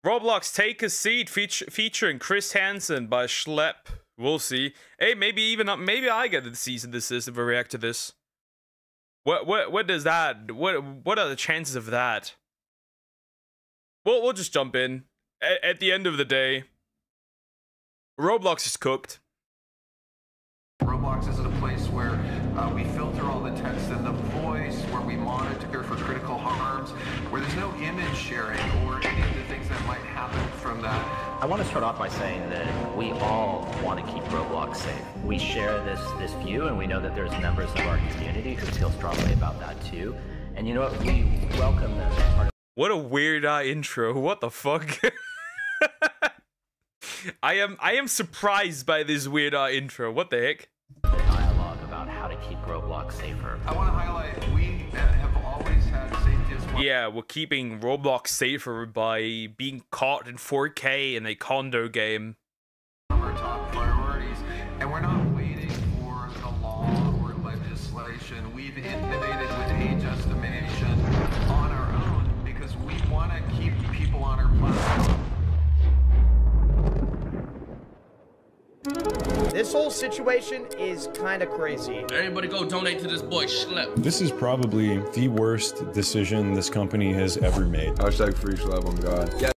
Roblox Take a Seat featuring Chris Hansen by Schlep. We'll see. Hey, maybe I get the cease and desist if I react to this. What does that? What are the chances of that? We'll just jump in. At the end of the day, Roblox is cooked. Roblox isn't a place where we filter all the text and the voice, where we monitor for critical harms, where there's no image sharing or any of the things that might happen from that. I want to start off by saying that we all want to keep Roblox safe. We share this view, and we know that there's members of our community who feel strongly about that too. And you know what? We welcome them as part of. What a weird intro. What the fuck? I am surprised by this weird intro. What the heck? Dialogue about how to keep Roblox safer. I want to highlight we have always had safety as one. Yeah, we're keeping Roblox safer by being caught in 4K in a condo game. One of our top priorities, and we're not waiting for the law or legislation. We've innovated with age estimation on our own because we want to keep people on our platform. This whole situation is kind of crazy. Everybody go donate to this boy, Schlep. This is probably the worst decision this company has ever made. Hashtag free Schlep on God.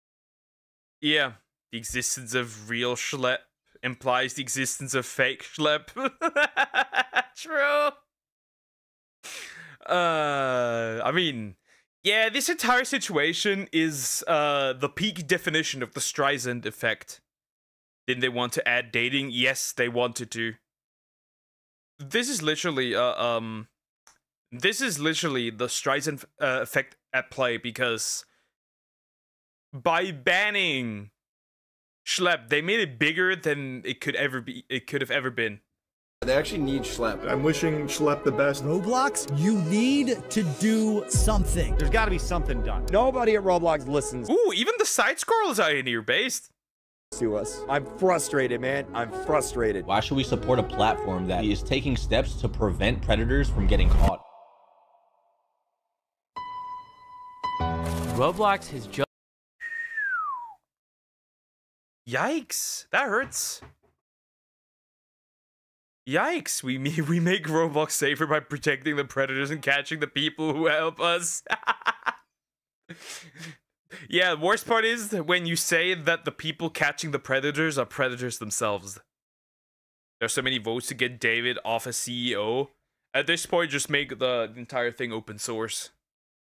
Yeah, the existence of real Schlep implies the existence of fake Schlep. True. I mean, yeah, this entire situation is the peak definition of the Streisand effect. Didn't they want to add dating? Yes, they wanted to. This is literally the Streisand effect at play, because by banning Schlep, they made it bigger than it could have ever been. They actually need Schlep. I'm wishing Schlep the best. Roblox, you need to do something. There's got to be something done. Nobody at Roblox listens Ooh, even the side scrolls are in here based. to us. I'm frustrated, man. I'm frustrated. Why should we support a platform that is taking steps to prevent predators from getting caught? Roblox has just... Yikes, that hurts. Yikes, we make Roblox safer by protecting the predators and catching the people who help us. Yeah, the worst part is when you say that the people catching the predators are predators themselves. There's so many votes to get David off as CEO. At this point, just make the entire thing open source.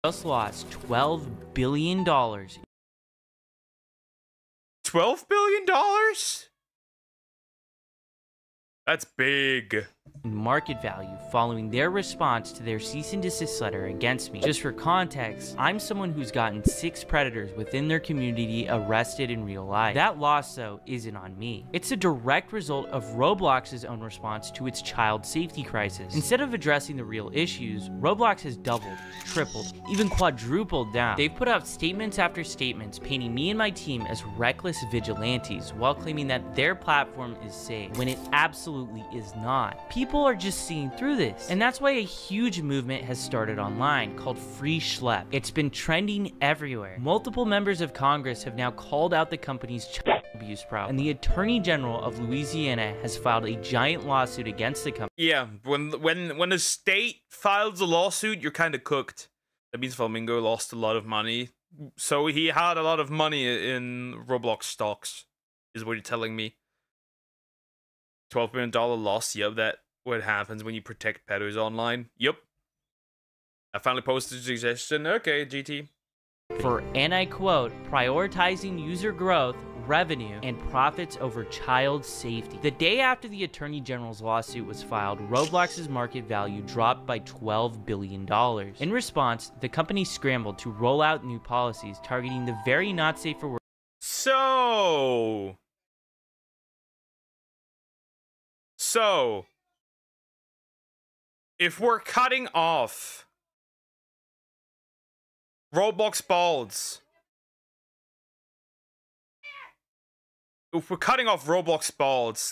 Just lost $12 billion. $12 billion? That's big. Market value following their response to their cease and desist letter against me. Just for context, I'm someone who's gotten 6 predators within their community arrested in real life. That loss, though, isn't on me. It's a direct result of Roblox's own response to its child safety crisis. Instead of addressing the real issues, Roblox has doubled, tripled, even quadrupled down. They've put out statements after statements painting me and my team as reckless vigilantes while claiming that their platform is safe, when it absolutely is not. People are just seeing through this, and that's why a huge movement has started online called Free Schlep. It's been trending everywhere. Multiple members of Congress have now called out the company's child abuse problem, and the Attorney General of Louisiana has filed a giant lawsuit against the company. Yeah, when a state files a lawsuit, you're kind of cooked. That means Flamingo lost a lot of money, so he had a lot of money in Roblox stocks, is what you're telling me. $12 million loss. Yep, that what happens when you protect pedos online. Yep. I finally posted a suggestion. Okay, GT. For, and I quote, prioritizing user growth, revenue, and profits over child safety. The day after the Attorney General's lawsuit was filed, Roblox's market value dropped by $12 billion. In response, the company scrambled to roll out new policies targeting the very not safe for work. So, if we're cutting off Roblox balls,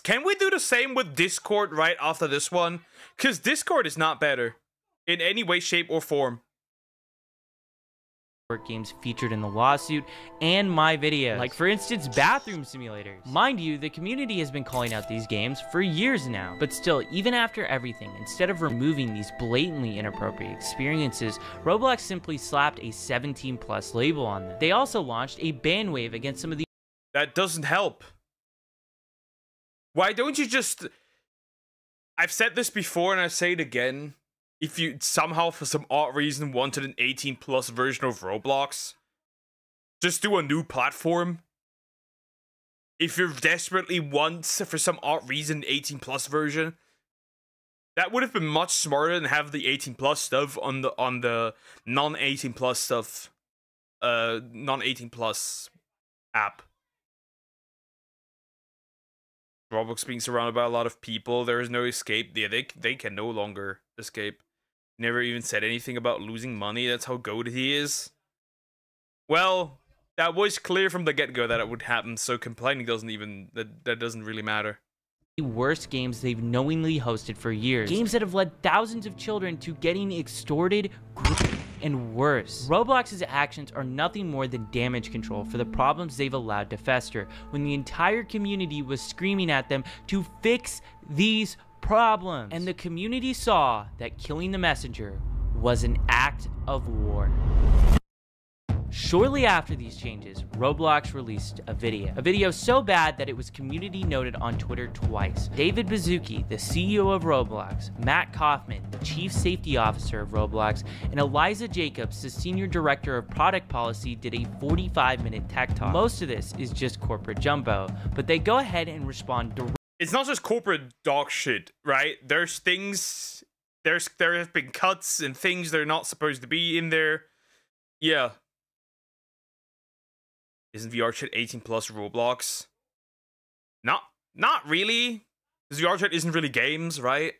can we do the same with Discord right after this one? Because Discord is not better in any way, shape, or form. games featured in the lawsuit and my videos, like for instance bathroom simulators. Mind you, the community has been calling out these games for years now, but still, even after everything, instead of removing these blatantly inappropriate experiences, Roblox simply slapped a 17+ label on them. They also launched a ban wave against some of the— That doesn't help. Why don't you just... I've said this before and I say it again. If you somehow, for some odd reason, wanted an 18+ version of Roblox, just do a new platform. If you desperately want, for some odd reason, 18+ version, that would have been much smarter than have the 18+ stuff on the non-18+ stuff, non-18+ app. Roblox being surrounded by a lot of people, there is no escape. Yeah, they can no longer escape. Never even said anything about losing money. That's how goated he is. Well, that was clear from the get-go that it would happen, so complaining doesn't even... That doesn't really matter. The worst games they've knowingly hosted for years. Games that have led thousands of children to getting extorted, and worse. Roblox's actions are nothing more than damage control for the problems they've allowed to fester, when the entire community was screaming at them to fix these problems. And the community saw that killing the messenger was an act of war. Shortly after these changes, Roblox released a video so bad that it was community noted on Twitter twice. David Baszucki, the CEO of Roblox, Matt Kaufman, the Chief Safety Officer of Roblox, and Eliza Jacobs, the Senior Director of Product Policy, did a 45-minute tech talk. Most of this is just corporate jumbo, but they go ahead and respond directly. It's not just corporate dog shit, right? There's things... There have been cuts and things that are not supposed to be in there. Yeah. Isn't VRChat 18+ Roblox? Not really. Because VRChat isn't really games, right?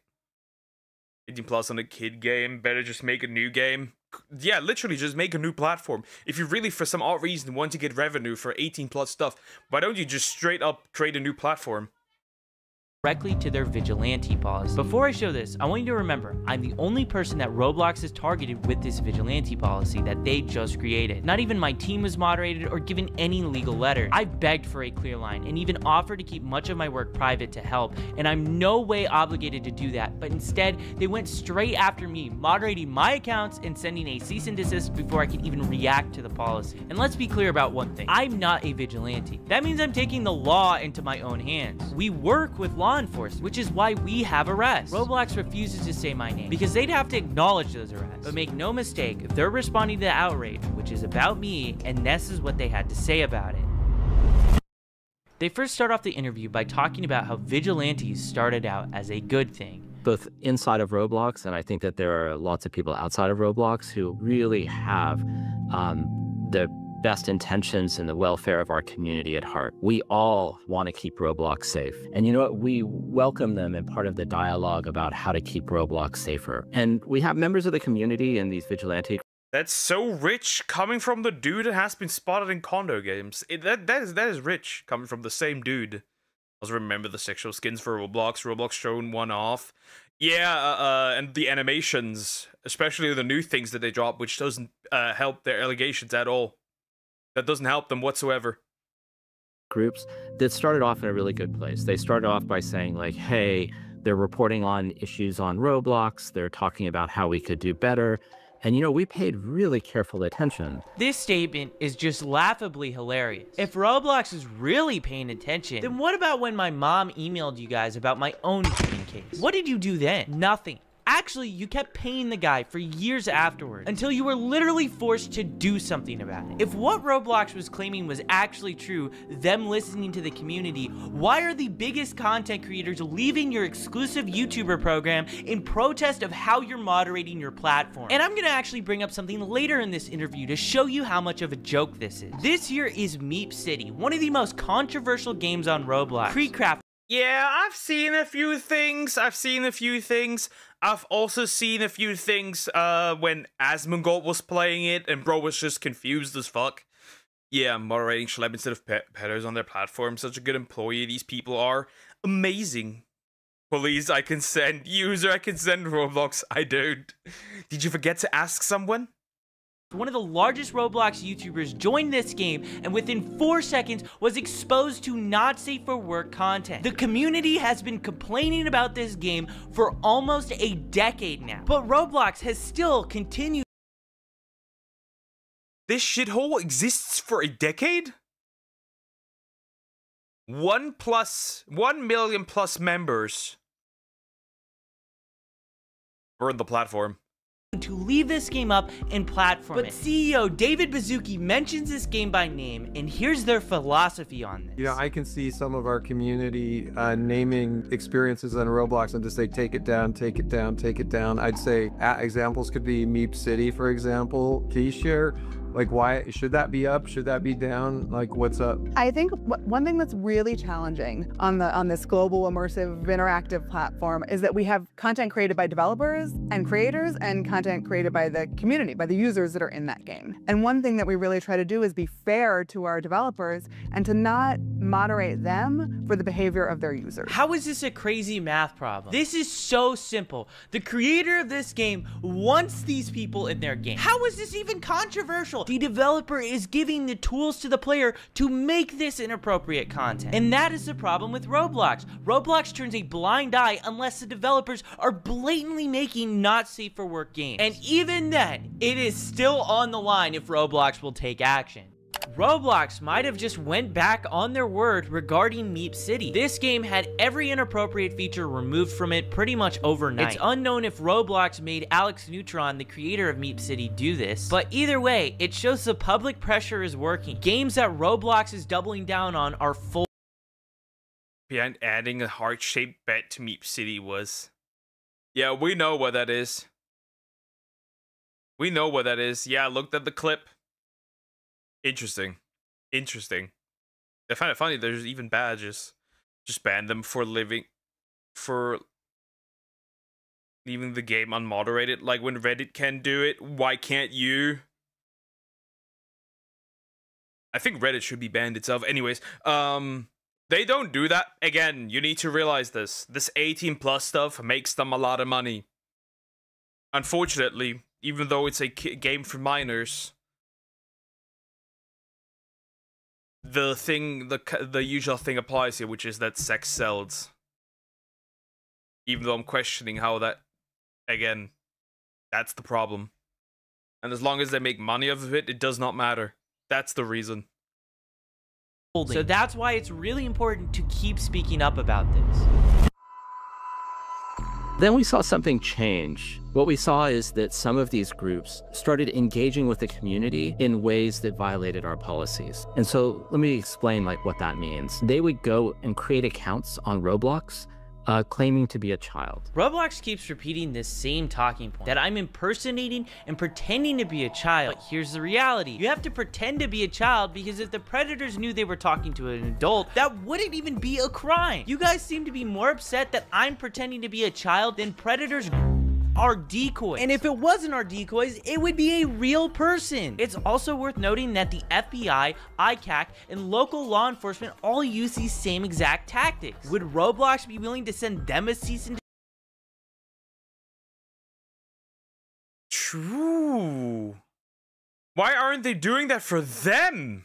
18+ on a kid game. Better just make a new game. Yeah, literally just make a new platform. If you really, for some odd reason, want to get revenue for 18+ stuff, why don't you just straight up create a new platform? Directly to their vigilante policy. Before I show this, I want you to remember, I'm the only person that Roblox has targeted with this vigilante policy that they just created. Not even my team was moderated or given any legal letters. I begged for a clear line and even offered to keep much of my work private to help, and I'm no way obligated to do that, but instead, they went straight after me, moderating my accounts and sending a cease and desist before I could even react to the policy. And let's be clear about one thing, I'm not a vigilante. That means I'm taking the law into my own hands. We work with law enforcement, which is why we have arrests. Roblox refuses to say my name because they'd have to acknowledge those arrests. But make no mistake, they're responding to the outrage, which is about me, and this is what they had to say about it. They first start off the interview by talking about how vigilantes started out as a good thing. Both inside of Roblox, and I think that there are lots of people outside of Roblox who really have the best intentions and the welfare of our community at heart. We all want to keep Roblox safe. And you know what? We welcome them in part of the dialogue about how to keep Roblox safer. And we have members of the community in these vigilante. That's so rich coming from the dude that has been spotted in condo games. That is rich coming from the same dude. Also remember the sexual skins for Roblox. Roblox showing one off. Yeah, and the animations, especially the new things that they drop, which doesn't help their allegations at all. That doesn't help them whatsoever. Groups that started off in a really good place. They started off by saying like, hey, they're reporting on issues on Roblox. They're talking about how we could do better. And you know, we paid really careful attention. This statement is just laughably hilarious. If Roblox is really paying attention, then what about when my mom emailed you guys about my own case? What did you do then? Nothing. Actually, you kept paying the guy for years afterwards, until you were literally forced to do something about it. If what Roblox was claiming was actually true, them listening to the community, why are the biggest content creators leaving your exclusive YouTuber program in protest of how you're moderating your platform? And I'm gonna actually bring up something later in this interview to show you how much of a joke this is. This here is Meep City, one of the most controversial games on Roblox. Pre-craft. Yeah, I've seen a few things. I've also seen a few things when Asmongold was playing it and bro was just confused as fuck. Yeah, moderating Schlep instead of pedos on their platform. Such a good employee. These people are amazing. Police, I consent. User, I consent. Roblox, I don't. Did you forget to ask someone? One of the largest Roblox YouTubers joined this game and within 4 seconds was exposed to not safe for work content. The community has been complaining about this game for almost a decade now, but Roblox has still continued. This shithole exists for a decade? 1 million plus members burned the platform. To leave this game up and platform it. But CEO David Baszucki mentions this game by name, and here's their philosophy on this. You know, I can see some of our community naming experiences on Roblox and just say, take it down, take it down, take it down. I'd say examples could be Meep City, for example. T-share. Like, why should that be up? Should that be down? Like, what's up? I think one thing that's really challenging on this global immersive interactive platform is that we have content created by developers and creators and content created by the community, by the users that are in that game. And one thing that we really try to do is be fair to our developers and to not moderate them for the behavior of their users. How is this a crazy math problem? This is so simple. The creator of this game wants these people in their game. How is this even controversial? The developer is giving the tools to the player to make this inappropriate content. And that is the problem with Roblox. Roblox turns a blind eye unless the developers are blatantly making not safe for work games. And even then, it is still on the line if Roblox will take action. Roblox might have just went back on their word regarding Meep City. This game had every inappropriate feature removed from it pretty much overnight. It's unknown if Roblox made Alex Neutron, the creator of Meep City, do this, but either way, it shows the public pressure is working. Games that Roblox is doubling down on are full. Behind adding a heart-shaped bed to Meep City was... Yeah, we know what that is. We know what that is. Yeah, I looked at the clip. Interesting. Interesting. I find it funny there's even badges. Just ban them for leaving the game unmoderated. Like when Reddit can do it, why can't you? I think Reddit should be banned itself. Anyways, they don't do that. Again, you need to realize this. This 18+ stuff makes them a lot of money. Unfortunately, even though it's a game for minors, the usual thing applies here, which is that sex sells. Even though I'm questioning how that, again, that's the problem. And as long as they make money off of it, it does not matter. That's the reason. So that's why it's really important to keep speaking up about this. Then we saw something change. What we saw is that some of these groups started engaging with the community in ways that violated our policies. And so let me explain what that means. They would go and create accounts on Roblox claiming to be a child. Roblox keeps repeating this same talking point, that I'm impersonating and pretending to be a child. But here's the reality. You have to pretend to be a child because if the predators knew they were talking to an adult, that wouldn't even be a crime. You guys seem to be more upset that I'm pretending to be a child than predators are decoys. And if it wasn't our decoys, it would be a real person. It's also worth noting that the FBI, ICAC, and local law enforcement all use these same exact tactics. Would Roblox be willing to send them a cease and True. Why aren't they doing that for them?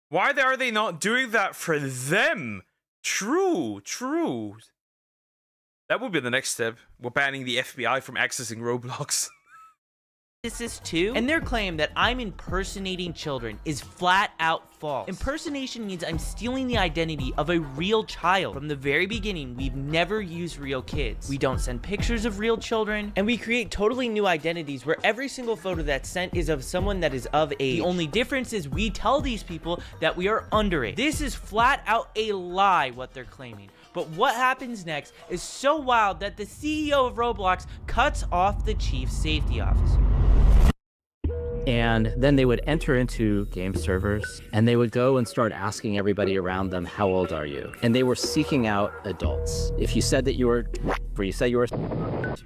Why are they not doing that for them? True. That would be the next step. We're banning the FBI from accessing Roblox. This is too, and their claim that I'm impersonating children is flat out false. Impersonation means I'm stealing the identity of a real child. From the very beginning, we've never used real kids. We don't send pictures of real children, and we create totally new identities where every single photo that's sent is of someone that is of age. The only difference is we tell these people that we are underage. This is flat out a lie, what they're claiming. But what happens next is so wild that the CEO of Roblox cuts off the chief safety officer. And then they would enter into game servers and they would go and start asking everybody around them, how old are you? And they were seeking out adults. If you said that you were,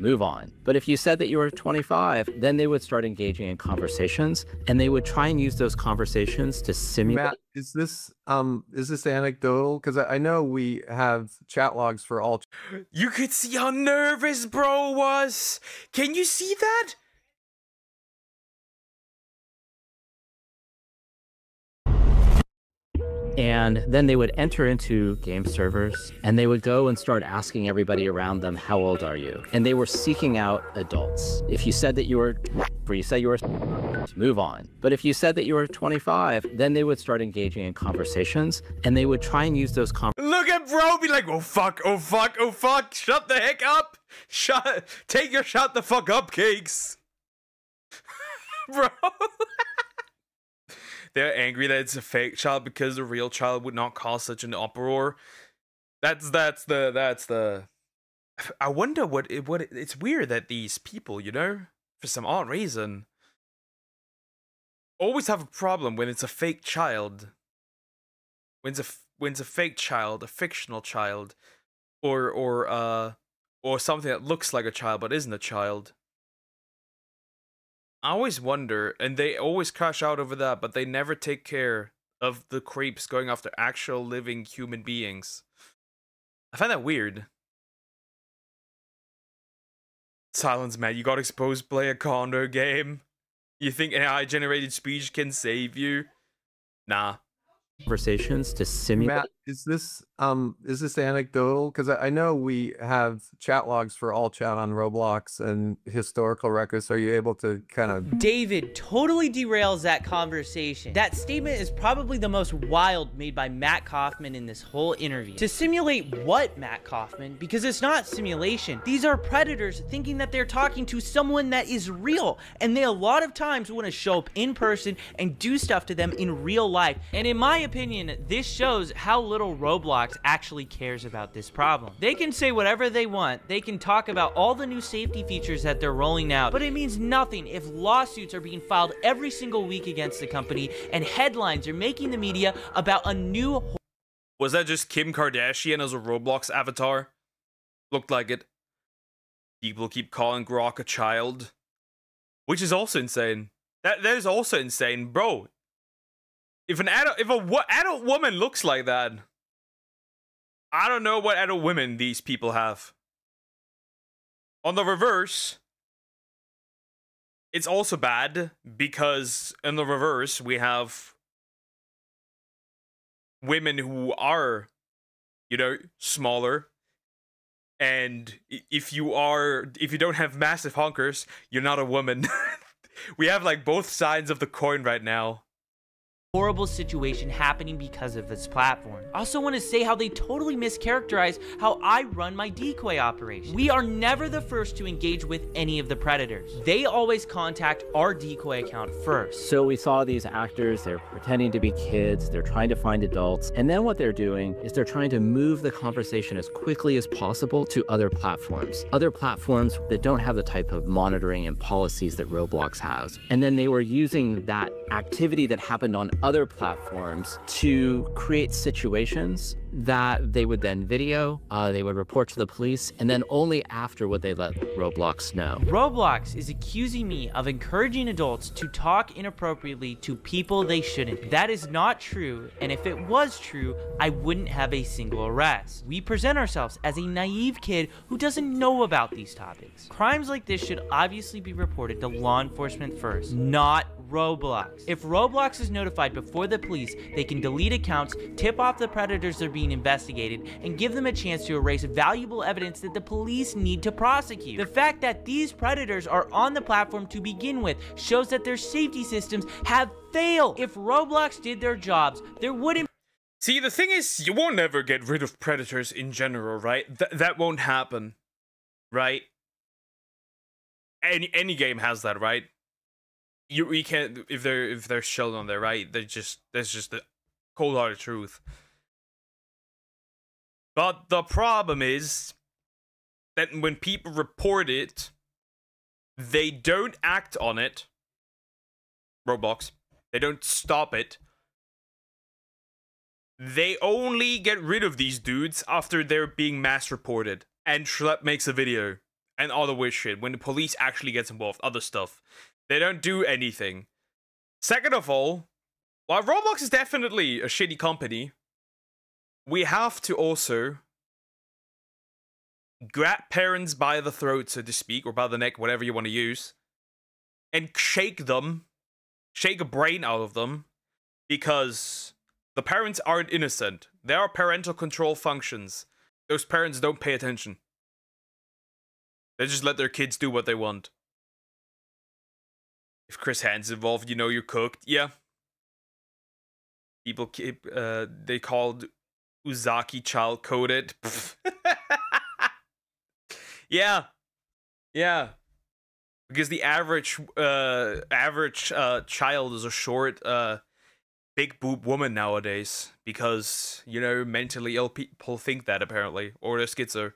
move on. But if you said that you were 25, then they would start engaging in conversations, and they would try and use those conversations to simulate. Matt, is this anecdotal? Because I know we have chat logs for all. You could see how nervous bro was. Can you see that? And then they would enter into game servers, and they would go and start asking everybody around them, how old are you? And they were seeking out adults. If you said that you were, move on. But if you said that you were 25, then they would start engaging in conversations, and they would try and use those Look at bro be like, oh fuck, oh fuck, oh fuck, shut the heck up. Take your shut the fuck up cakes. Bro. They're angry that it's a fake child because the real child would not cause such an uproar. That's the. I wonder what it's weird that these people, you know, for some odd reason, always have a problem when it's a fake child. When it's a fake child, a fictional child, or something that looks like a child but isn't a child. I always wonder, and they always crash out over that, but they never take care of the creeps going after actual living human beings. I find that weird. Silence, man. You got exposed, play a condo game. You think AI-generated speech can save you? Nah. Conversations to simulate. Matt, is this anecdotal? Because I know we have chat logs for all chat on Roblox and historical records. Are you able to kind of... David totally derails that conversation. That statement is probably the most wild made by Matt Kaufman in this whole interview. To simulate what, Matt Kaufman? Because it's not simulation. These are predators thinking that they're talking to someone that is real, and they a lot of times want to show up in person and do stuff to them in real life. And in my opinion, this shows how little Roblox actually cares about this problem. They can say whatever they want, they can talk about all the new safety features that they're rolling out, but it means nothing if lawsuits are being filed every single week against the company and headlines are making the media about a new... Was that just Kim Kardashian as a Roblox avatar? Looked like it. People keep calling Grok a child. Which is also insane. That is also insane, bro. If an adult woman looks like that, I don't know what adult women these people have. On the reverse, it's also bad because in the reverse we have women who are, you know, smaller, and if you don't have massive honkers, you're not a woman. We have like both sides of the coin right now. Horrible situation happening because of this platform. I also want to say how they totally mischaracterize how I run my decoy operation. We are never the first to engage with any of the predators. They always contact our decoy account first. So we saw these actors, they're pretending to be kids, they're trying to find adults, and then what they're doing is they're trying to move the conversation as quickly as possible to other platforms that don't have the type of monitoring and policies that Roblox has. And then they were using that activity that happened on other platforms to create situations that they would then video, they would report to the police, and then only after would they let Roblox know. Roblox is accusing me of encouraging adults to talk inappropriately to people they shouldn't. That is not true, and if it was true, I wouldn't have a single arrest. We present ourselves as a naive kid who doesn't know about these topics. Crimes like this should obviously be reported to law enforcement first, not Roblox. If Roblox is notified before the police, they can delete accounts, tip off the predators they're being investigated, and give them a chance to erase valuable evidence that the police need to prosecute. The fact that these predators are on the platform to begin with shows that their safety systems have failed. If Roblox did their jobs, there wouldn't... See, the thing is, you won't ever get rid of predators in general, right? That won't happen, right? Any game has that, right? You can't, if there's children on there, right? That's just the cold-hearted truth. But the problem is that when people report it, they don't act on it. Roblox. They don't stop it. They only get rid of these dudes after they're being mass reported. And Schlep makes a video. and other weird shit. When the police actually gets involved, other stuff. They don't do anything. Second of all, while Roblox is definitely a shitty company, we have to also grab parents by the throat, so to speak, or by the neck, whatever you want to use, and shake them, shake a brain out of them, because the parents aren't innocent. There are parental control functions. Those parents don't pay attention. They just let their kids do what they want. If Chris Hand's involved, you know you're cooked. Yeah. People keep, they called Uzaki child coded. Yeah. Yeah. Because the average child is a short, big boob woman nowadays. Because, you know, mentally ill people think that, apparently. Or they're schizo.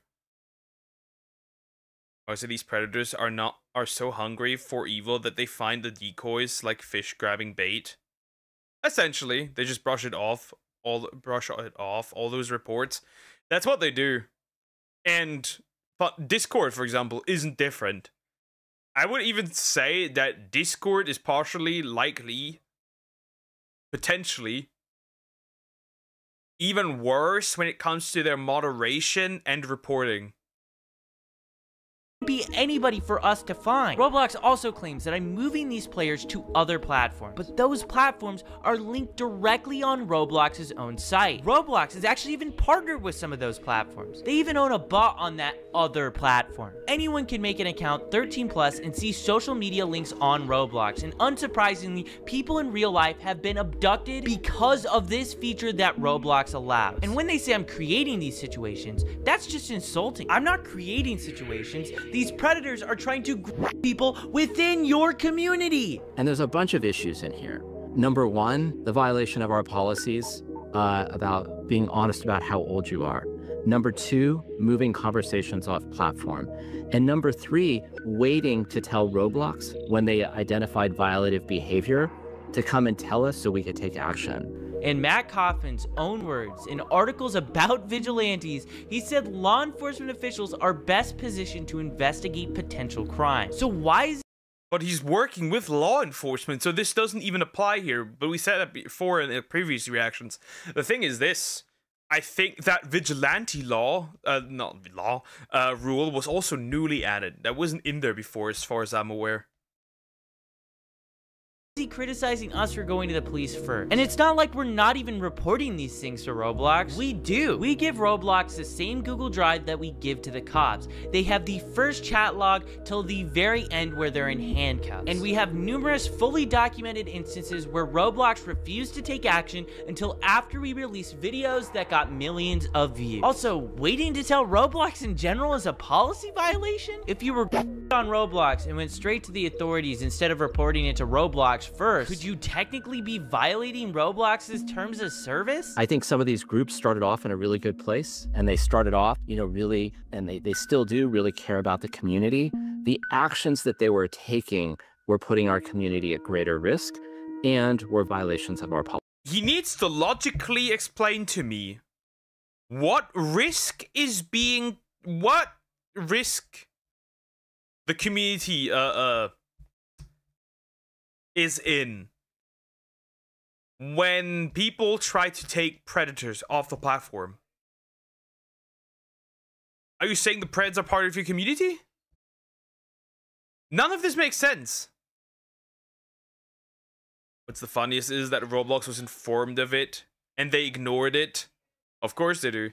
Or so these predators are so hungry for evil that they find the decoys like fish grabbing bait. Essentially, they just brush it off. All those reports. That's what they do. And but Discord, for example, isn't different. I would even say that Discord is partially likely, potentially, even worse when it comes to their moderation and reporting. Be anybody for us to find. Roblox also claims that I'm moving these players to other platforms, but those platforms are linked directly on Roblox's own site. Roblox has actually even partnered with some of those platforms. They even own a bot on that other platform. Anyone can make an account 13+ and see social media links on Roblox, and unsurprisingly, people in real life have been abducted because of this feature that Roblox allows. And when they say I'm creating these situations, that's just insulting. I'm not creating situations. These predators are trying to grab people within your community. And there's a bunch of issues in here. Number one, the violation of our policies about being honest about how old you are. Number two, moving conversations off platform. And number three, waiting to tell Roblox when they identified violative behavior to come and tell us so we could take action. In Matt Kaufman's own words, in articles about vigilantes, he said law enforcement officials are best positioned to investigate potential crime. So why is... But he's working with law enforcement, so this doesn't even apply here. But we said that before in the previous reactions. The thing is this. I think that vigilante law, rule was also newly added. That wasn't in there before, as far as I'm aware. He criticizing us for going to the police first. And it's not like we're not even reporting these things to Roblox. We do. We give Roblox the same Google Drive that we give to the cops. They have the first chat log till the very end where they're in handcuffs. And we have numerous fully documented instances where Roblox refused to take action until after we released videos that got millions of views. Also, waiting to tell Roblox in general is a policy violation? If you were on Roblox and went straight to the authorities instead of reporting it to Roblox first, could you technically be violating Roblox's terms of service? I think some of these groups started off in a really good place, and they started off, you know, really, and they still do really care about the community. The actions that they were taking were putting our community at greater risk and were violations of our policy. He needs to logically explain to me what risk the community is in when people try to take predators off the platform. Are you saying the predators are part of your community? None of this makes sense. What's the funniest is that Roblox was informed of it and they ignored it. Of course they do.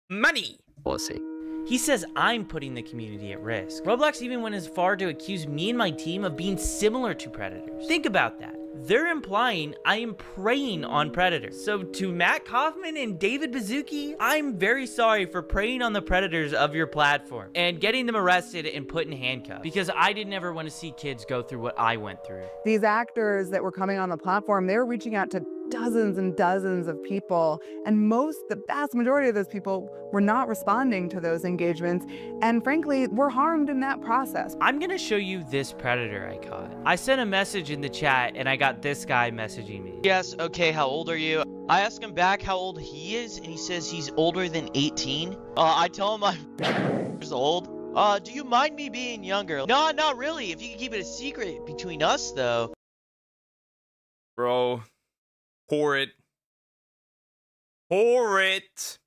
Money! Policy. He says I'm putting the community at risk. Roblox even went as far to accuse me and my team of being similar to predators. Think about that. They're implying I am preying on predators. So to Matt Kaufman and David Bazooki, I'm very sorry for preying on the predators of your platform and getting them arrested and put in handcuffs, because I didn't ever want to see kids go through what I went through. These actors that were coming on the platform, they were reaching out to dozens and dozens of people, and the vast majority of those people were not responding to those engagements, and frankly were harmed in that process. I'm gonna show you this predator I caught. I sent a message in the chat and I got this guy messaging me. Yes, okay, how old are you? I asked him back how old he is, and he says he's older than 18. I tell him I'm years old. Do you mind me being younger? No, not really. If you can keep it a secret between us, though. Bro, pour it. Pour it.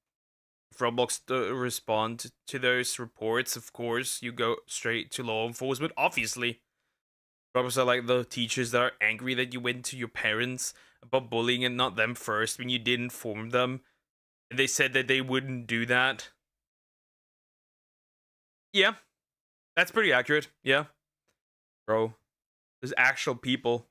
If Roblox respond to those reports, of course, you go straight to law enforcement. Obviously, Roblox are like the teachers that are angry that you went to your parents about bullying and not them first when you did inform them. And they said that they wouldn't do that. Yeah, that's pretty accurate. Yeah, bro, there's actual people.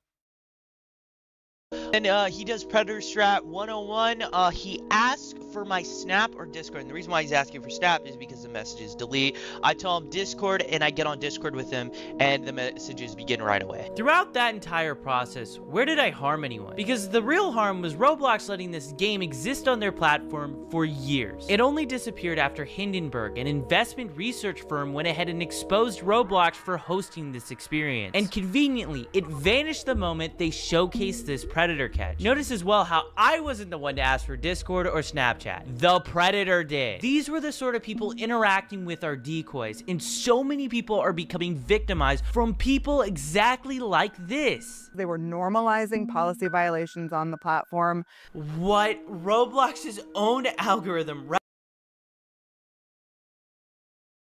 And he does Predator Strat 101. He asked for my Snap or Discord. And the reason why he's asking for Snap is because the messages delete. I tell him Discord, and I get on Discord with him, and the messages begin right away. Throughout that entire process, where did I harm anyone? Because the real harm was Roblox letting this game exist on their platform for years. It only disappeared after Hindenburg, an investment research firm, went ahead and exposed Roblox for hosting this experience. And conveniently, it vanished the moment they showcased this Predator catch. Notice as well how I wasn't the one to ask for Discord or Snapchat. The Predator did. These were the sort of people interacting with our decoys, and so many people are becoming victimized from people exactly like this. They were normalizing policy violations on the platform. What? Roblox's own algorithm.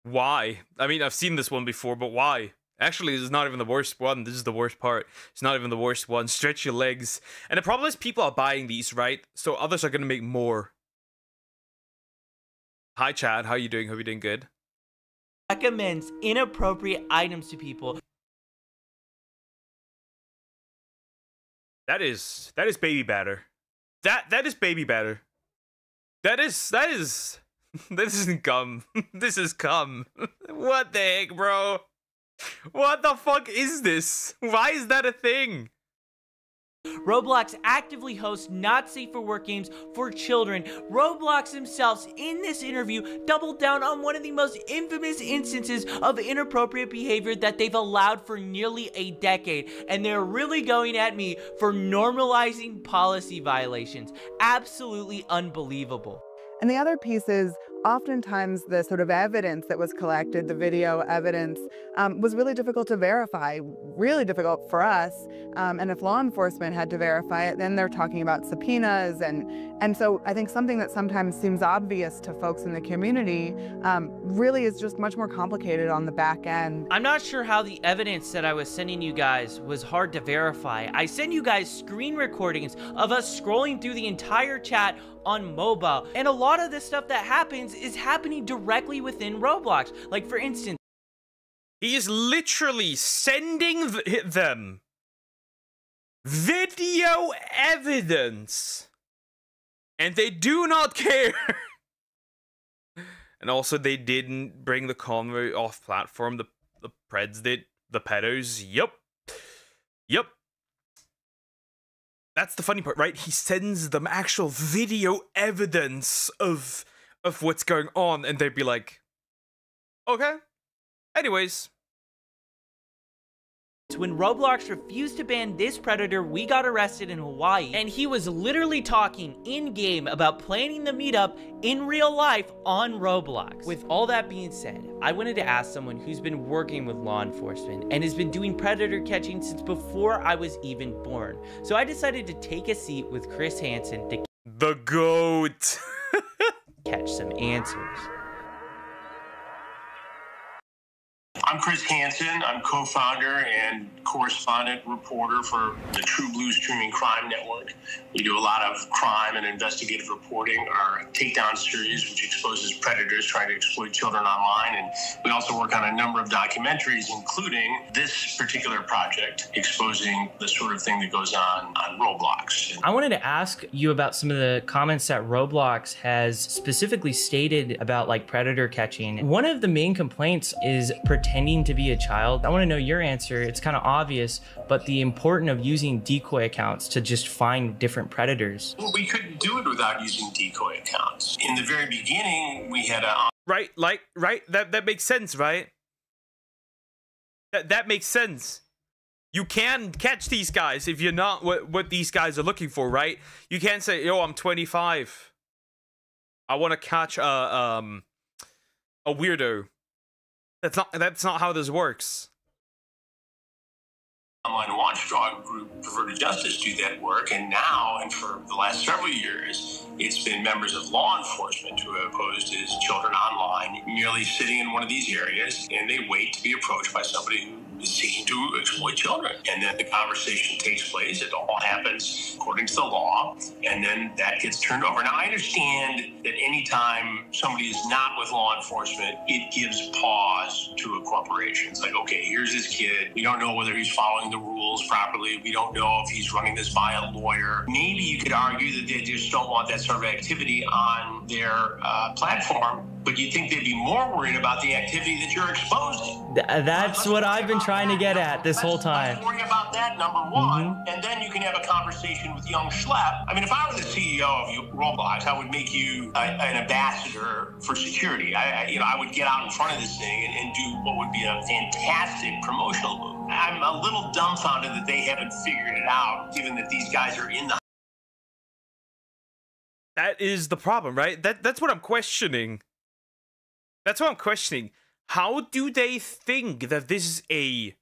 Why? I mean, I've seen this one before, but why? Actually, this is not even the worst one. This is the worst part. It's not even the worst one. Stretch your legs. And the problem is people are buying these, right? So others are going to make more. Hi, Chad. How you doing? Hope you're doing good. Recommends inappropriate items to people. That is baby batter. That is baby batter. That is this isn't cum. This is cum. What the heck, bro? What the fuck is this? Why is that a thing? Roblox actively hosts not safe for work games for children. Roblox themselves, in this interview, doubled down on one of the most infamous instances of inappropriate behavior that they've allowed for nearly a decade. And they're really going at me for normalizing policy violations. Absolutely unbelievable. And the other piece is, oftentimes the sort of evidence that was collected, the video evidence, was really difficult to verify, really difficult for us. And if law enforcement had to verify it, then they're talking about subpoenas. And so I think something that sometimes seems obvious to folks in the community really is just much more complicated on the back end. I'm not sure how the evidence that I was sending you guys was hard to verify. I sent you guys screen recordings of us scrolling through the entire chat on mobile. And a lot of this stuff that happens is happening directly within Roblox. Like, for instance, he is literally sending them video evidence, and they do not care. And also, they didn't bring the convoy off platform. The Preds did. The pedos. Yup. That's the funny part, right? He sends them actual video evidence of what's going on, and they'd be like, okay. Anyways. When Roblox refused to ban this Predator, we got arrested in Hawaii, and he was literally talking in-game about planning the meetup in real life on Roblox. With all that being said, I wanted to ask someone who's been working with law enforcement and has been doing Predator catching since before I was even born. So I decided to take a seat with Chris Hansen to the GOAT catch some answers. I'm Chris Hansen. I'm co-founder and correspondent reporter for the True Blue Streaming Crime Network. We do a lot of crime and investigative reporting. Our Takedown series, which exposes predators trying to exploit children online. And we also work on a number of documentaries, including this particular project, exposing the sort of thing that goes on Roblox. I wanted to ask you about some of the comments that Roblox has specifically stated about like predator catching. One of the main complaints is pretending to be a child. I want to know your answer. It's kind of obvious, but the importance of using decoy accounts to just find different predators. Well, we couldn't do it without using decoy accounts. In the very beginning, we had a... Right, that makes sense, right? That makes sense. You can catch these guys if you're not what these guys are looking for, right? You can't say, yo, I'm 25. I want to catch a weirdo. That's not how this works. Online watchdog group Perverted Justice do that work, and now, and for the last several years, it's been members of law enforcement who have posed as children online, merely sitting in one of these areas, and they wait to be approached by somebody who is seeking to exploit children. And then the conversation takes place. It all happens according to the law, and then that gets turned over. Now, I understand that anytime somebody is not with law enforcement, it gives pause to a corporation. It's like, okay, here's this kid. We don't know whether he's following the rules properly. We don't know if he's running this by a lawyer. Maybe you could argue that they just don't want that sort of activity on their platform, but you think they'd be more worried about the activity that you're exposing. That's what I've been trying to get at this whole time. Let's worry about that, number one, and then you can have a conversation with young Schlep. I mean, if I were the CEO of Roblox, I would make you an ambassador for security. I would get out in front of this thing and do what would be a fantastic promotional move. I'm a little dumbfounded that they haven't figured it out, given that these guys are in the... That is the problem, right? That's what I'm questioning. That's what I'm questioning. How do they think that this is a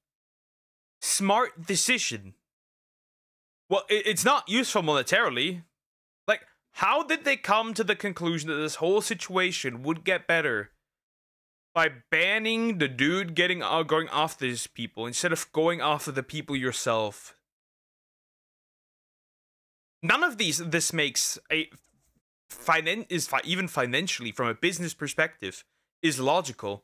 smart decision? Well, it's not useful monetarily. Like, how did they come to the conclusion that this whole situation would get better by banning the dude going after these people instead of going after the people yourself? None of this makes even financially, from a business perspective, is logical.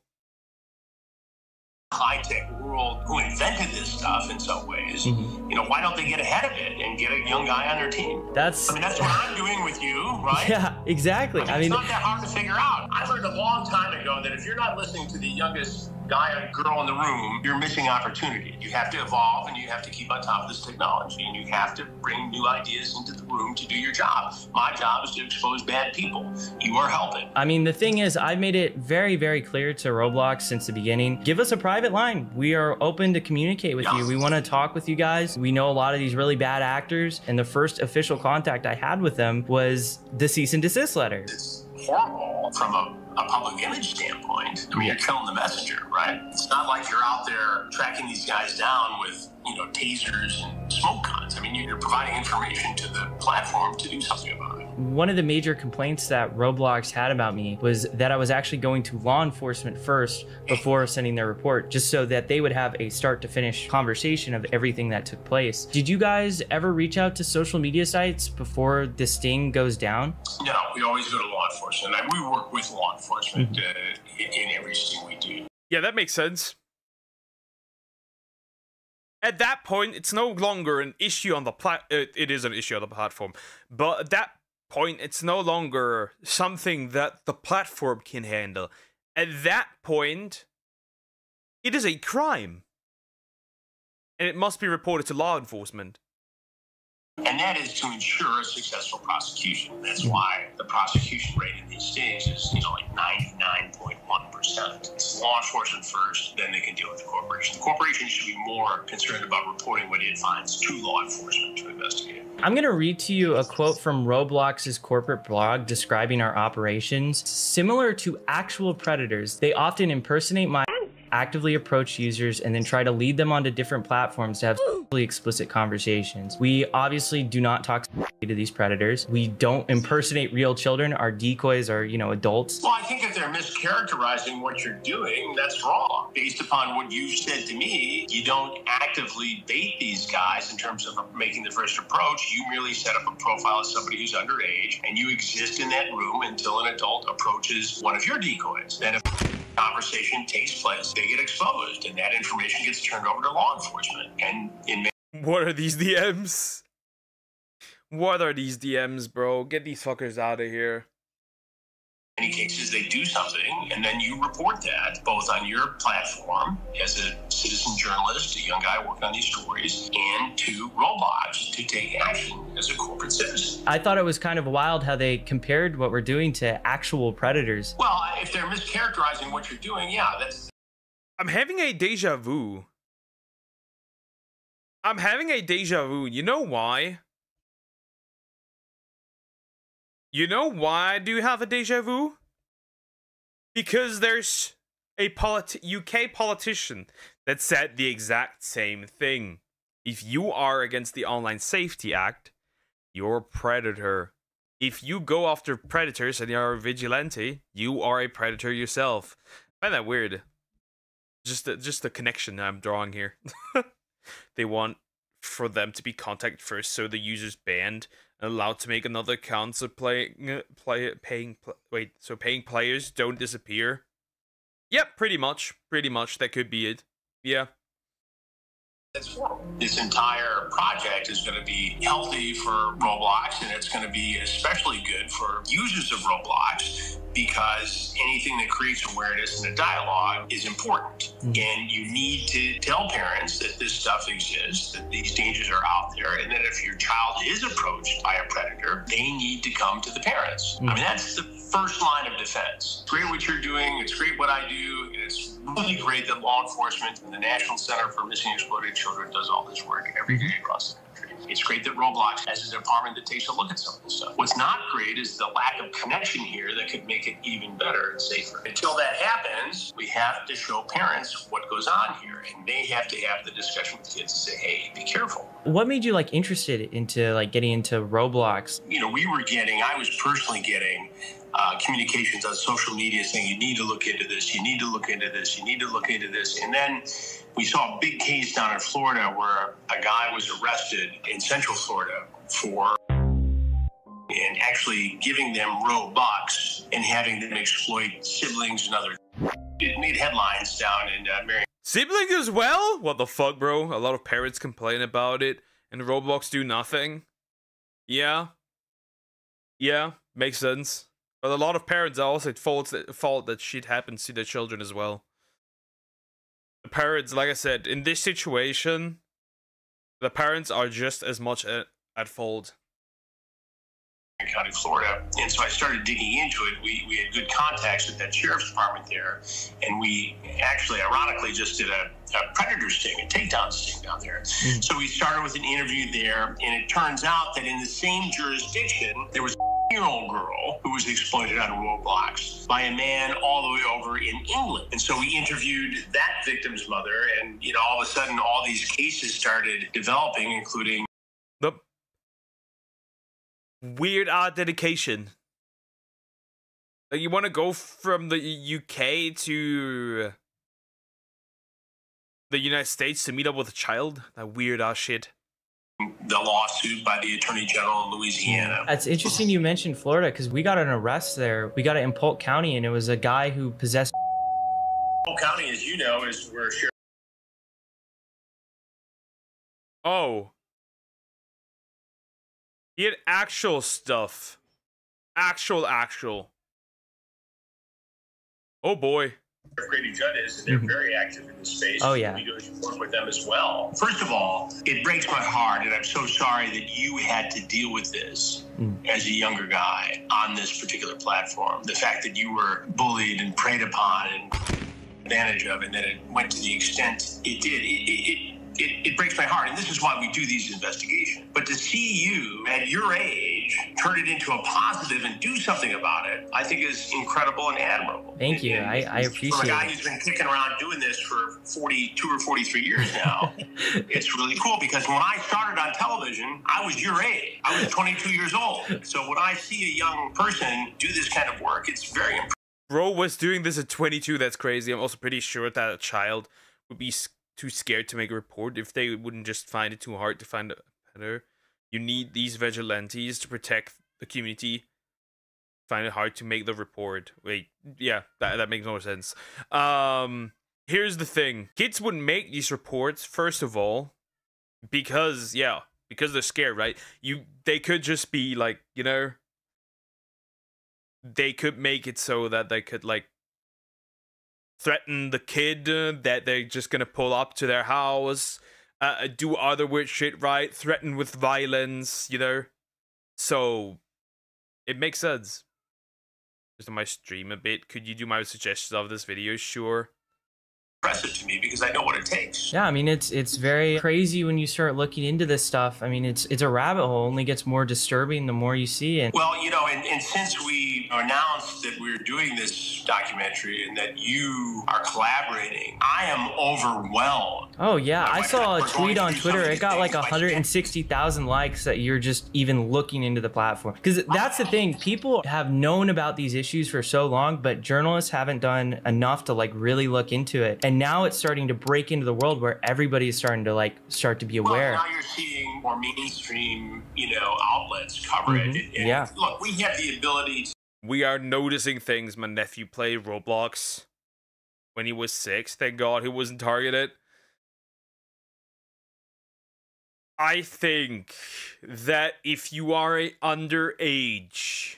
High-tech world who invented this stuff in some ways, why don't they get ahead of it and get a young guy on their team? That's what I'm doing with you, right? Yeah, exactly. I mean, it's not that hard to figure out. I learned a long time ago that if you're not listening to the youngest guy or girl in the room, you're missing opportunity. You have to evolve, and you have to keep on top of this technology, and you have to bring new ideas into the room to do your job. My job is to expose bad people. You are helping. I mean, the thing is, I've made it very, very clear to Roblox since the beginning. Give us a private line. We are open to communicate with you. We want to talk with you guys. We know a lot of these really bad actors, and the first official contact I had with them was the cease and desist letter. It's horrible from a public image standpoint. I mean, you're killing the messenger, right? It's not like you're out there tracking these guys down with, tasers and smoke guns. I mean, you're providing information to the platform to do something about it. One of the major complaints that Roblox had about me was that I was actually going to law enforcement first before sending their report, just so that they would have a start to finish conversation of everything that took place. Did you guys ever reach out to social media sites before this sting goes down? No, we always go to law enforcement. We work with law enforcement in everything we do. Yeah, that makes sense. At that point, it's no longer an issue on the it is an issue on the platform, but at that point, it's no longer something that the platform can handle. At that point, it is a crime, and it must be reported to law enforcement. And that is to ensure a successful prosecution. That's why the prosecution rate in these states is, like 99.1%. It's law enforcement first, then they can deal with the corporation. The corporation should be more concerned about reporting what it finds to law enforcement to investigate. I'm going to read to you a quote from Roblox's corporate blog describing our operations. Similar to actual predators, they often impersonate my actively approach users and then try to lead them onto different platforms to have explicit conversations. We obviously do not talk to these predators. We don't impersonate real children. Our decoys are, adults. Well, I think if they're mischaracterizing what you're doing, that's wrong. Based upon what you've said to me, you don't actively bait these guys in terms of making the first approach. You merely set up a profile of somebody who's underage, and you exist in that room until an adult approaches one of your decoys. Then if conversation takes place, they get exposed, and that information gets turned over to law enforcement. And what are these DMs? What are these DMs, bro? Get these fuckers out of here. In many cases, they do something, and then you report that both on your platform as a citizen journalist, a young guy working on these stories, and to Roblox to take action as a corporate citizen. I thought it was kind of wild how they compared what we're doing to actual predators. Well, if they're mischaracterizing what you're doing, yeah, that's... I'm having a deja vu. You know why? You know why I do have a deja vu? Because there's a UK politician that said the exact same thing. If you are against the Online Safety Act, you're a predator. If you go after predators and you're a vigilante, you are a predator yourself. I find that weird. Just the connection I'm drawing here. They want for them to be contacted first, so the user's banned and allowed to make another account, so paying players don't disappear. Yep, pretty much. That could be it. Yeah. This entire project is going to be healthy for Roblox, and it's going to be especially good for users of Roblox, because anything that creates awareness and a dialogue is important. And you need to tell parents that this stuff exists, that these dangers are out there, and that if your child is approached by a predator, they need to come to the parents. I mean, that's the first line of defense. It's great what you're doing. It's great what I do. And it's really great that law enforcement and the National Center for Missing and Exploited Children does all this work every day across the country. It's great that Roblox has a department that takes a look at some of this stuff. What's not great is the lack of connection here that could make it even better and safer. Until that happens, we have to show parents what goes on here, and they have to have the discussion with kids and say, hey, be careful. What made you like interested into like getting into Roblox? You know, I was personally getting communications on social media saying, you need to look into this, you need to look into this, you need to look into this. And then we saw a big case down in Florida where a guy was arrested in Central Florida for and actually giving them Robux and having them exploit siblings and other. It made headlines down in Marion. Siblings as well? What the fuck, bro? A lot of parents complain about it, and Roblox do nothing. Yeah, makes sense. But a lot of parents are also at fault that shit happens to their children as well. The parents, like I said, in this situation, the parents are just as much at fault. County, Florida, and so I started digging into it. We had good contacts with that sheriff's department there, and we actually, ironically, just did a predator sting, a takedown sting down there. So we started with an interview there, and it turns out that in the same jurisdiction, there was a 10-year-old girl who was exploited on Roblox by a man all the way over in England. And so we interviewed that victim's mother, and you know, all of a sudden, all these cases started developing, including the weird dedication. Like, you want to go from the UK to the United States to meet up with a child? That weird shit. The lawsuit by the Attorney General in Louisiana. That's interesting you mentioned Florida, because we got an arrest there. We got it in Polk County, and it was a guy who possessed. Polk County, as you know, is where sheriff. Oh. He had actual stuff. Actual. Oh boy. Grady Judd is, and they're very active in this space. Oh, yeah. We do work with them as well. First of all, it breaks my heart, and I'm so sorry that you had to deal with this as a younger guy on this particular platform. The fact that you were bullied and preyed upon and advantage of, and that it went to the extent it did. It breaks my heart, and this is why we do these investigations. But to see you at your age turn it into a positive and do something about it, I think is incredible and admirable. Thank you. I appreciate it. From a guy who's been kicking around doing this for 42 or 43 years now, it's really cool, because when I started on television, I was your age. I was 22 years old. So when I see a young person do this kind of work, it's very impressive. Bro was doing this at 22. That's crazy. I'm also pretty sure that a child would be too scared to make a report if they wouldn't just find it too hard to find a predator. You need these vigilantes to protect the community. Find it hard to make the report. Wait, yeah, that makes no sense. Here's the thing. Kids wouldn't make these reports, first of all, because they're scared, right? They could just be like, you know, they could make it so that they could like threaten the kid, that they're just gonna pull up to their house, do other weird shit, right? Threaten with violence, you know? So, it makes sense. Just on my stream a bit, could you do my suggestions of this video? Sure. Impressive to me, because I know what it takes. Yeah, I mean, it's very crazy when you start looking into this stuff. I mean, it's a rabbit hole. It only gets more disturbing the more you see. And well, you know, and since we we announced that we're doing this documentary and that you are collaborating, I am overwhelmed. Oh yeah, I saw a tweet on Twitter. It got like 160,000 likes that you're just even looking into the platform. Because that's the thing, people have known about these issues for so long, but journalists haven't done enough to like really look into it. And now it's starting to break into the world where everybody is starting to like start to be aware. Well, now you're seeing more mainstream, outlets cover it. And yeah. Look, we have the ability to. We are noticing things. My nephew played Roblox when he was 6. Thank God he wasn't targeted. I think that if you are underage,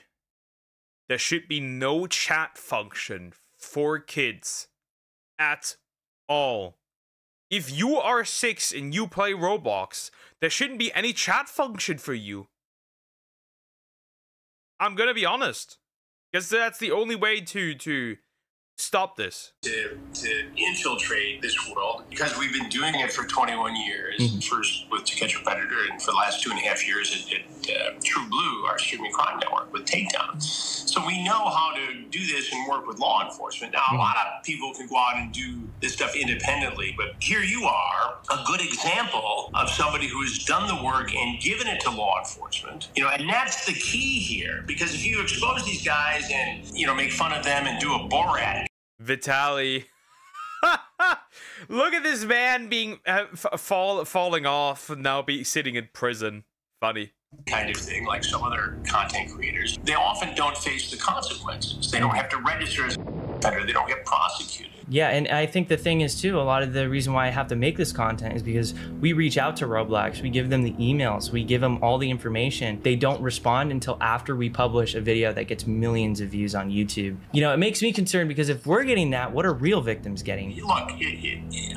there should be no chat function for kids at all. If you are 6 and you play Roblox, there shouldn't be any chat function for you. I'm gonna be honest, because that's the only way to stop this. To infiltrate this world, because we've been doing it for 21 years, first with To Catch a Predator, and for the last 2.5 years at True Blue, our streaming crime network, with Takedown. So we know how to do this and work with law enforcement. Now, a lot of people can go out and do this stuff independently, but here you are, a good example of somebody who has done the work and given it to law enforcement. And that's the key here, because if you expose these guys and, make fun of them and do a Borat. Vitaly. Look at this man being falling off and now sitting in prison. Funny. Kind of thing, like some other content creators. They often don't face the consequences. They don't have to register as a offender. They don't get prosecuted. Yeah, and I think the thing is too, a lot of the reason why I have to make this content is because we reach out to Roblox, we give them the emails, we give them all the information. They don't respond until after we publish a video that gets millions of views on YouTube. It makes me concerned, because if we're getting that, what are real victims getting? Look,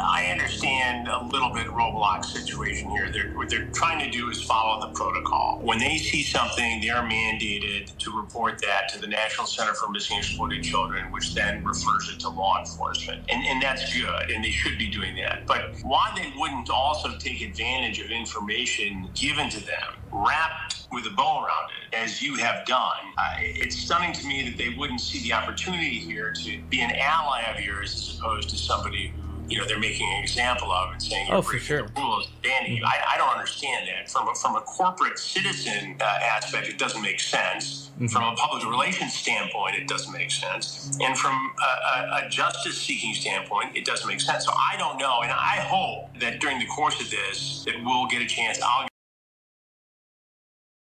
I understand a little bit Roblox situation here. What they're trying to do is follow the protocol. When they see something, they are mandated to report that to the National Center for Missing and Exploited Children, which then refers it to law enforcement. And that's good, and they should be doing that. But why they wouldn't also take advantage of information given to them, wrapped with a bow around it, as you have done, it's stunning to me that they wouldn't see the opportunity here to be an ally of yours as opposed to somebody who they're making an example of and saying, oh, for sure. The rules banning you. I don't understand that. From a corporate citizen aspect, it doesn't make sense. From a public relations standpoint, it doesn't make sense. And from a justice-seeking standpoint, it doesn't make sense. So I don't know, and I hope that during the course of this, that we'll get a chance.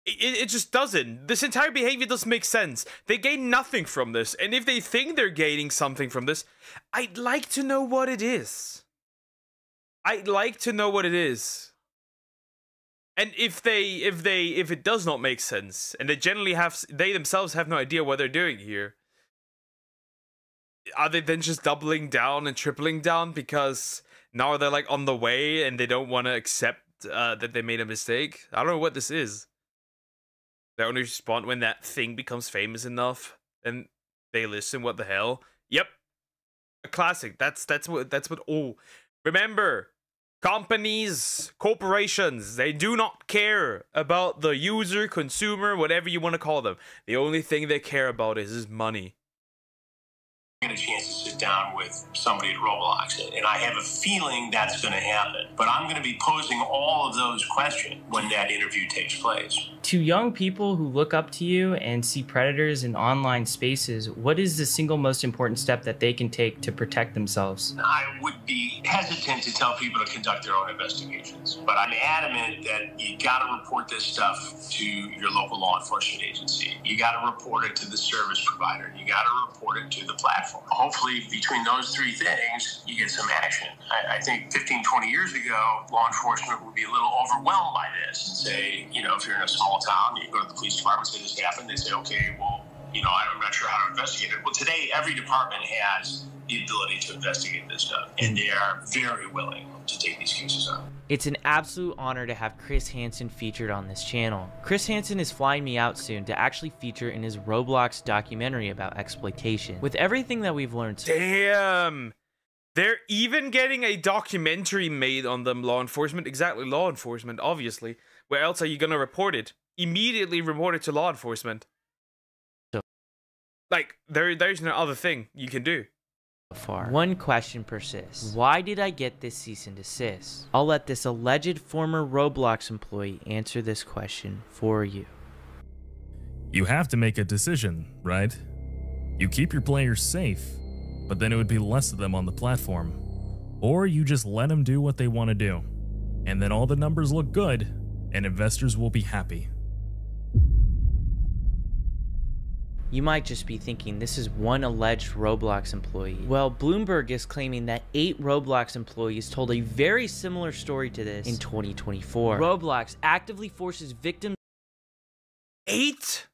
It just doesn't. This entire behavior doesn't make sense. They gain nothing from this. And if they think they're gaining something from this, I'd like to know what it is. I'd like to know what it is. And if it does not make sense, and they themselves have no idea what they're doing here, are they then just doubling down and tripling down because now they're like on the way and they don't want to accept that they made a mistake? I don't know what this is. They only respond when that thing becomes famous enough, and they listen. What the hell? Yep, a classic. That's what. Oh, remember, companies, corporations, they do not care about the user, consumer, whatever you want to call them. The only thing they care about is money. Get a chance to sit down with somebody at Roblox, and I have a feeling that's going to happen. But I'm going to be posing all of those questions when that interview takes place. To young people who look up to you and see predators in online spaces, what is the single most important step that they can take to protect themselves? I would be hesitant to tell people to conduct their own investigations, but I'm adamant that you got to report this stuff to your local law enforcement agency. You got to report it to the service provider. You got to report it to the platform. Hopefully, between those three things, you get some action. I think 15, 20 years ago, law enforcement would be a little overwhelmed by this and say, if you're in a small town, you go to the police department, say this happened, they say, okay, well, I'm not sure how to investigate it. Well, today, every department has the ability to investigate this stuff, and they are very willing to take these cases on. It's an absolute honor to have Chris Hansen featured on this channel. Chris Hansen is flying me out soon to actually feature in his Roblox documentary about exploitation. With everything that we've learned. Damn! They're even getting a documentary made on them, law enforcement. Exactly, law enforcement, obviously. Where else are you gonna report it? Immediately report it to law enforcement. Like, there's no other thing you can do. Far. One question persists. Why did I get this cease and desist? I'll let this alleged former Roblox employee answer this question for you. You have to make a decision, right? You keep your players safe, but then it would be less of them on the platform. Or you just let them do what they want to do, and then all the numbers look good, and investors will be happy. You might just be thinking this is one alleged Roblox employee. Well, Bloomberg is claiming that 8 Roblox employees told a very similar story to this in 2024. Roblox actively forces victims. 8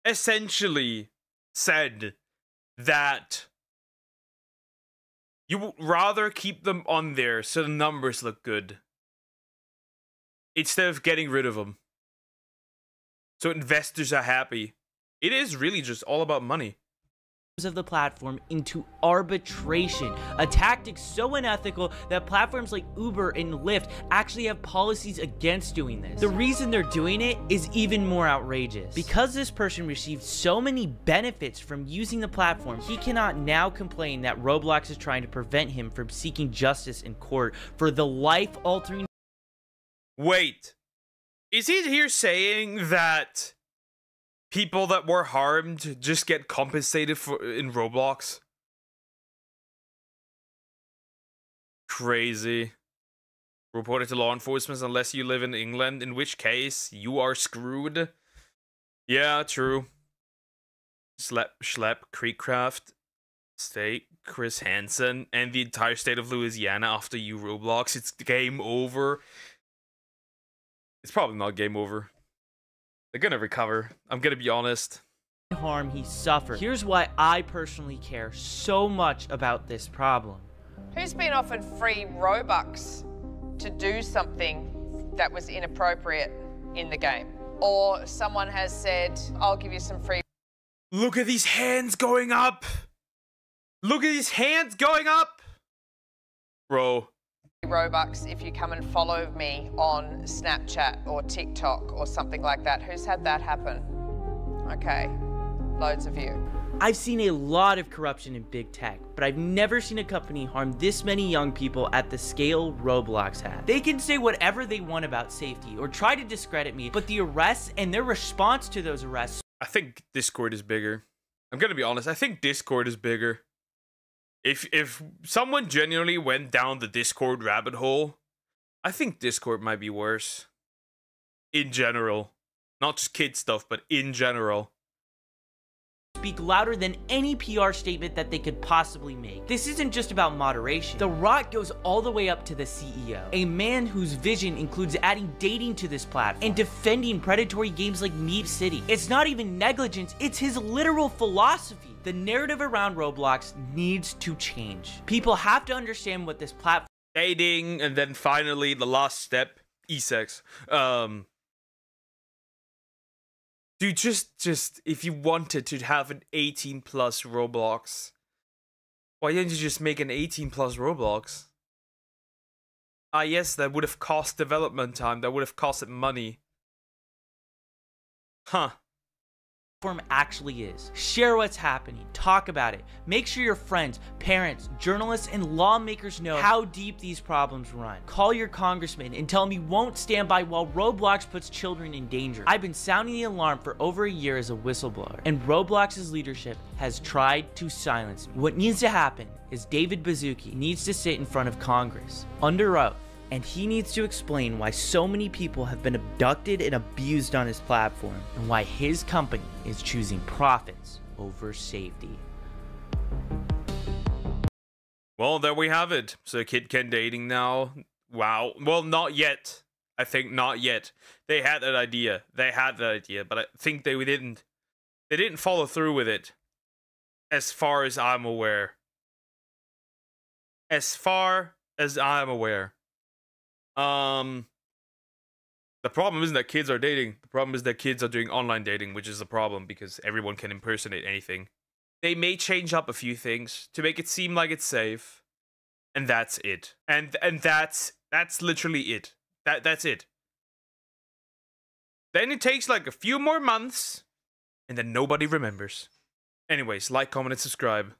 essentially said that you would rather keep them on there so the numbers look good instead of getting rid of them. So investors are happy. It is really just all about money. Of the platform into arbitration, a tactic so unethical that platforms like Uber and Lyft actually have policies against doing this. The reason they're doing it is even more outrageous. Because this person received so many benefits from using the platform, he cannot now complain that Roblox is trying to prevent him from seeking justice in court for the life-altering. Wait, is he here saying that people that were harmed just get compensated for in Roblox? Crazy. Report it to law enforcement unless you live in England, in which case you are screwed. Yeah, true. Schlep, Creekcraft, State, Chris Hansen, and the entire state of Louisiana after you Roblox. It's game over. It's probably not game over. They're gonna recover. I'm gonna be honest. Harm he suffered. Here's why I personally care so much about this problem. Who's been offered free Robux to do something that was inappropriate in the game? Or someone has said, I'll give you some free. Look at these hands going up. Look at these hands going up. Bro. Robux if you come and follow me on Snapchat or TikTok or something like that. Who's had that happen? Okay, loads of you. I've seen a lot of corruption in big tech, but I've never seen a company harm this many young people at the scale Roblox has. They can say whatever they want about safety or try to discredit me, but the arrests and their response to those arrests. I think Discord is bigger. I'm gonna be honest, I think Discord is bigger. If someone genuinely went down the Discord rabbit hole, I think Discord might be worse. In general. Not just kid stuff, but in general. Speak louder than any PR statement that they could possibly make. This isn't just about moderation. The rot goes all the way up to the CEO, a man whose vision includes adding dating to this platform and defending predatory games like Meep City. It's not even negligence, it's his literal philosophy. The narrative around Roblox needs to change. People have to understand what this platform— dating, and then finally the last step, e-sex. Dude, just if you wanted to have an 18+ Roblox, why didn't you just make an 18+ Roblox? Ah, yes, that would have cost development time. That would have costed money. Huh. Platform actually is. Share what's happening, talk about it, make sure your friends, parents, journalists, and lawmakers know how deep these problems run. Call your congressman and tell him you won't stand by while Roblox puts children in danger. I've been sounding the alarm for over a year as a whistleblower, and Roblox's leadership has tried to silence me. What needs to happen is David Baszucki needs to sit in front of Congress under oath, and he needs to explain why so many people have been abducted and abused on his platform, and why his company is choosing profits over safety. Well, there we have it. So Kid Ken dating now. Wow. Well, not yet. I think not yet. They had that idea. They had that idea, but I think they didn't follow through with it. As far as I'm aware. As far as I'm aware. The problem isn't that kids are dating. The problem is that kids are doing online dating, which is the problem because everyone can impersonate anything. They may change up a few things to make it seem like it's safe, and that's it. And that's literally it. That's it. Then it takes like a few more months, and then nobody remembers. Anyways, like, comment, and subscribe.